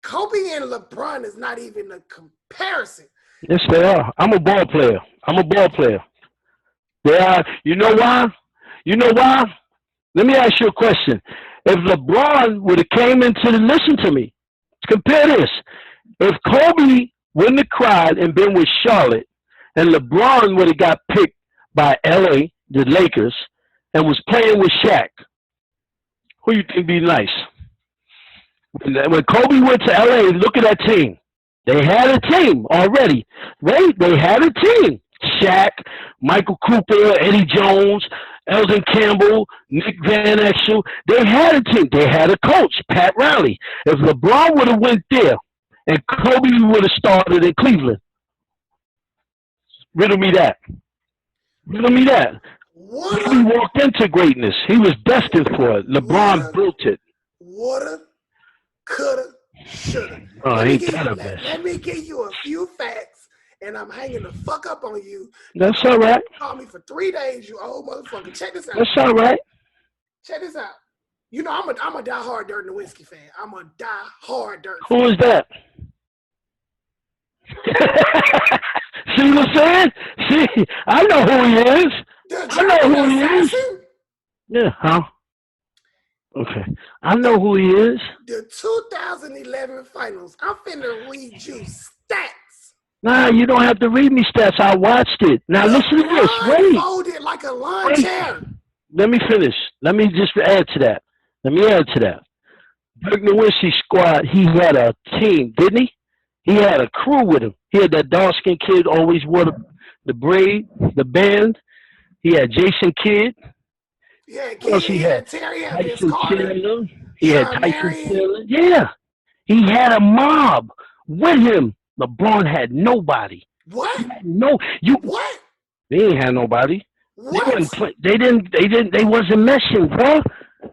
Kobe and LeBron is not even a comparison. Yes, they are. I'm a ball player. They are. You know why? Let me ask you a question. If LeBron would have came into the, listen to me. Compare this. If Kobe wouldn't have cried and been with Charlotte, and LeBron would have got picked by LA, the Lakers, and was playing with Shaq, who you think be nice? When Kobe went to LA, look at that team. They had a team already, right? They had a team. Shaq, Michael Cooper, Eddie Jones, Eldon Campbell, Nick Van Exel. They had a team. They had a coach, Pat Riley. If LeBron would have went there and Kobe would have started in Cleveland, riddle me that. Kobe walked into greatness. He was destined for it. LeBron built it. Woulda, coulda, shoulda. Oh, let me give you a few facts, and I'm hanging the fuck up on you. That's all right. You called me for 3 days, you old motherfucker. Check this out. That's all right. Check this out. You know, I'm a die-hard Dirt and the Whiskey fan. I'm a die-hard Dirt fan. Who is that? See what I'm saying? See, I know who he is. I know who he is. Yeah, huh? Okay. I know who he is. The 2011 finals. I'm finna read you stats. Nah, you don't have to read me stats. I watched it. Now listen to this. Wait. Folded like a lawn chair. Let me finish. Let me just add to that. Dirk Nowitzki's squad, he had a team, didn't he? He had a crew with him. He had that dark-skinned kid always wore the braid, the band. He had Jason Kidd. Yeah, what else he had? Terry Tyson Chandler. He had Tyson Chandler. Yeah. He had a mob with him. LeBron had nobody. What? What? They ain't had nobody. What? They wasn't meshing, bro.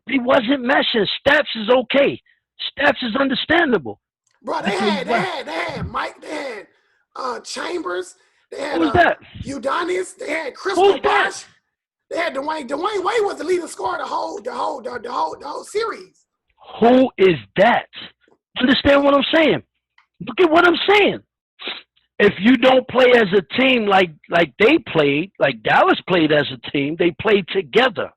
They wasn't meshing. Stats is okay. Stats is understandable. Bro, they had Mike, they had Chambers, they had Udonis, they had Chris Bosh, they had Dwayne. Dwayne Wade was the leading scorer the whole series. Who is that? Understand what I'm saying? Look at what I'm saying. If you don't play as a team like they played, like Dallas played as a team, they played together.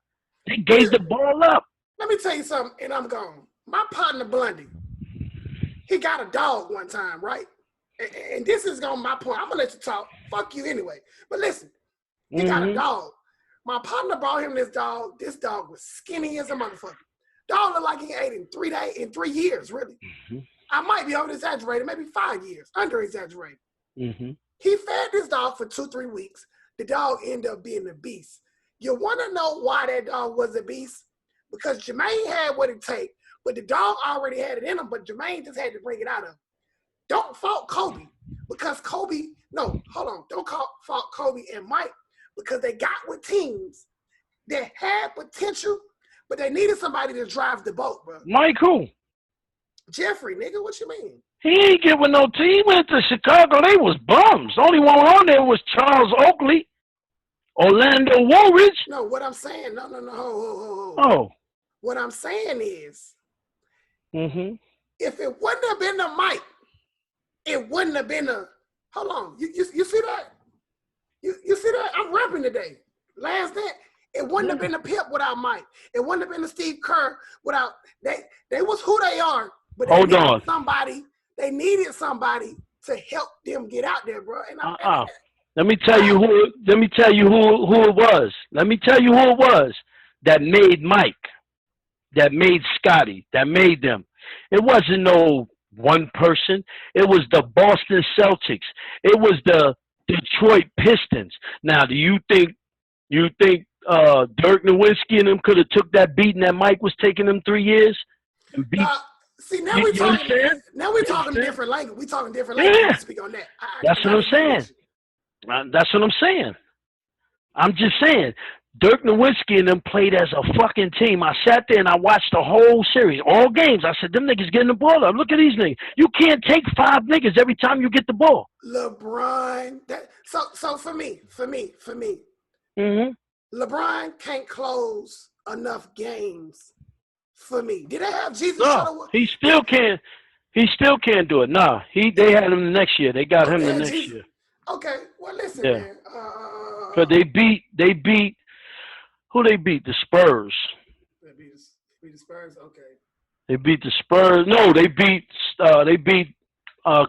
They gave the ball up. Let me tell you something, and I'm gone. My partner Blondie, he got a dog one time, right? And this is my point. I'm going to let you talk. Fuck you anyway. But listen, he got a dog. My partner brought him this dog. This dog was skinny as a motherfucker. Dog looked like he ate in 3 years, really. Mm-hmm. I might be over-exaggerating, maybe 5 years, under-exaggerating. Mm-hmm. He fed this dog for 2-3 weeks. The dog ended up being a beast. You want to know why that dog was a beast? Because Jermaine had what it takes. But the dog already had it in him, but Jermaine just had to bring it out of him. Don't fault Kobe, because Kobe. No, hold on. Don't fault Kobe and Mike because they got with teams that had potential, but they needed somebody to drive the boat, bro. Mike who? Jeffrey, nigga. What you mean? He ain't get with no team. He went to Chicago. They was bums. Only one on there was Charles Oakley, Orlando Woolridge. No, what I'm saying. No. Ho. Oh. What I'm saying is, if it wouldn't have been the Mike, it wouldn't have been a. Hold on. You see that? You see that? I'm rapping today. Last night, it wouldn't have been a Pip without Mike. It wouldn't have been a Steve Kerr without they was who they are, but they needed somebody. They needed somebody to help them get out there, bro. And let me tell you who. Let me tell you who it was. Let me tell you who it was that made Mike, that made Scotty, that made them. It wasn't no one person. It was the Boston Celtics. It was the Detroit Pistons. Now, do you think Dirk Nowitzki and them could have took that beating that Mike was taking them 3 years and beat? See, now we're talking. Now we're talking different language. We're talking different language. Yeah. Speak on that. That's what I'm saying. That's what I'm saying. I'm just saying. Dirk Nowitzki and them played as a fucking team. I sat there and I watched the whole series, all games. I said, them niggas getting the ball up. Look at these niggas. You can't take 5 niggas every time you get the ball. LeBron. So for me. LeBron can't close enough games for me. Did they have Jesus? No, he still can't. He still can't do it. Nah, they had him the next year. They got him the next year. Okay, well listen, man. But they beat. Who they beat? The Spurs. They beat the Spurs. Okay. They beat the Spurs. No, they beat.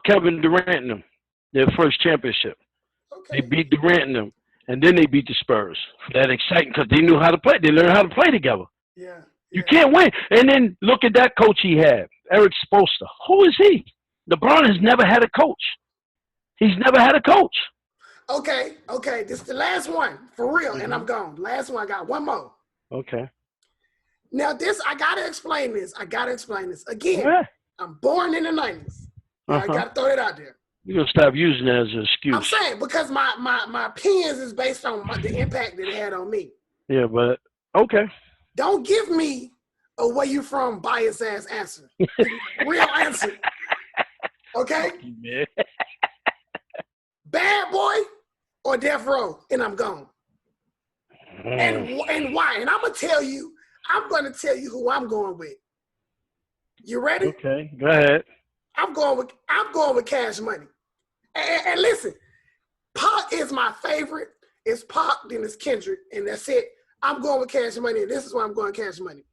Kevin Durant and them. Their first championship. Okay. They beat Durant and them, and then they beat the Spurs. That exciting because they knew how to play. They learned how to play together. Yeah. You can't win. And then look at that coach he had, Eric Spoelstra. Who is he? LeBron has never had a coach. He's never had a coach. Okay. This is the last one, for real, and I'm gone. Last one, I got one more. Okay. Now I got to explain this. Again, yeah. I'm born in the 90s. I got to throw that out there. You're going to stop using that as an excuse. I'm saying because my opinions is based on the impact that it had on me. Yeah, but, okay. Don't give me a where you from bias ass answer. Real answer. Okay? Bad Boy or Death Row, and I'm gone. And why? And I'm gonna tell you who I'm going with. You ready? Okay, go ahead. I'm going with Cash Money. And listen, Pac is my favorite. It's Pac, then it's Kendrick, and that's it. I'm going with Cash Money, and this is why I'm going Cash Money.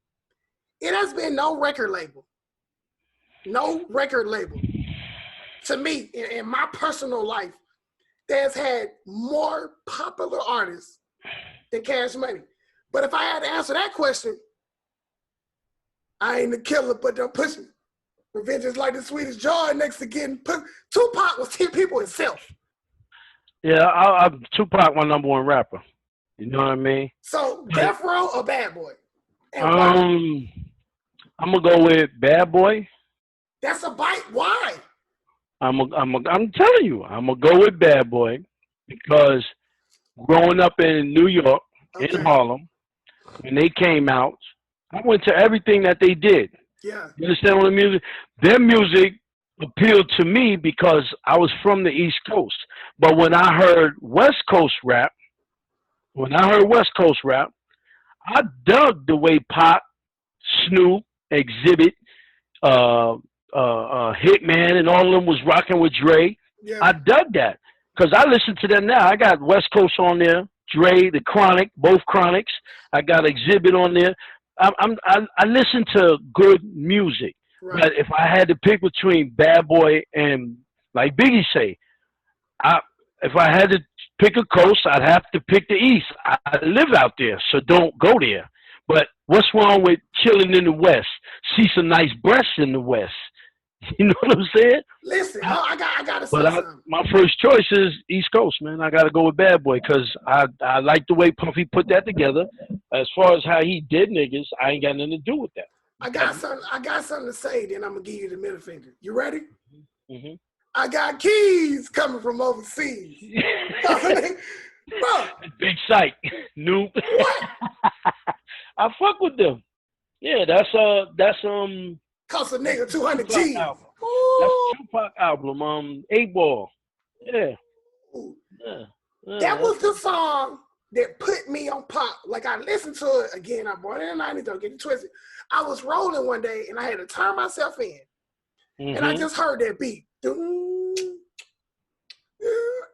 It has been no record label to me in my personal life that's had more popular artists than Cash Money. But if I had to answer that question, I ain't the killer, but they're pushing. Revenge is like the sweetest joy next to getting put. Tupac was 10 people himself. Yeah, Tupac my number one rapper. You know what I mean? So, Death Row or Bad Boy? I'm gonna go with Bad Boy. That's a bite. Why? I'm telling you, I'm gonna go with Bad Boy because growing up in New York, in Harlem, when they came out, I went to everything that they did. Yeah. You understand what I mean? Their music appealed to me because I was from the East Coast. But when I heard West Coast rap, I dug the way Pac, Snoop, Exhibit, Hitman, and all of them was rocking with Dre. Yeah. I dug that because I listen to them now. I got West Coast on there, Dre, the Chronic, both Chronics. I got Exhibit on there. I listen to good music, right. But if I had to pick between Bad Boy and, like Biggie say, if I had to pick a coast, I'd have to pick the East. I live out there, so don't go there. But what's wrong with chilling in the West? See some nice breasts in the West. You know what I'm saying? Listen, I got to say something. My first choice is East Coast, man. I got to go with Bad Boy because I like the way Puffy put that together. As far as how he did niggas, I ain't got nothing to do with that. I got something to say, then I'm going to give you the middle finger. You ready? Mm-hmm. I got keys coming from overseas. Bro. Big sight. Nope. What? I fuck with them. Yeah, that's cost a nigga 200 G's. That's a Tupac album. 8 Ball. Yeah. That was the song that put me on pop. Like I listened to it again. I bought it in the 90s. Don't get it twisted. I was rolling one day and I had to turn myself in. Mm-hmm. And I just heard that beat.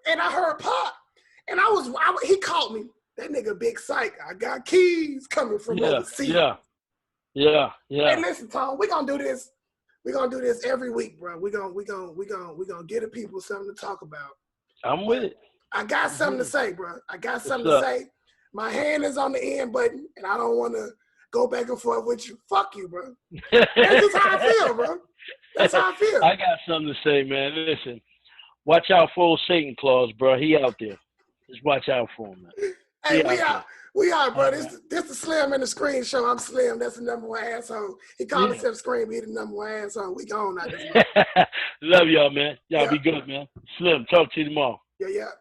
And I heard pop. And he called me. That nigga big psych. I got keys coming from overseas. Yeah. Hey, listen, Tom, we're gonna do this. We're gonna do this every week, bro. We're gonna get the people something to talk about. I'm with it. I got something to say, bro. I got something to say. My hand is on the end button, and I don't want to go back and forth with you. Fuck you, bro. That's just how I feel, bro. That's how I feel. I got something to say, man. Listen, watch out for old Satan Claus, bro. He out there. Just watch out for him, man. Hey, we are, bro. This the Slim and the Screen show. I'm Slim. That's the number one asshole. He called himself Screen. He the number one asshole. We gone out this month. Love y'all, man. Y'all be good, man. Slim, talk to you tomorrow. Yeah.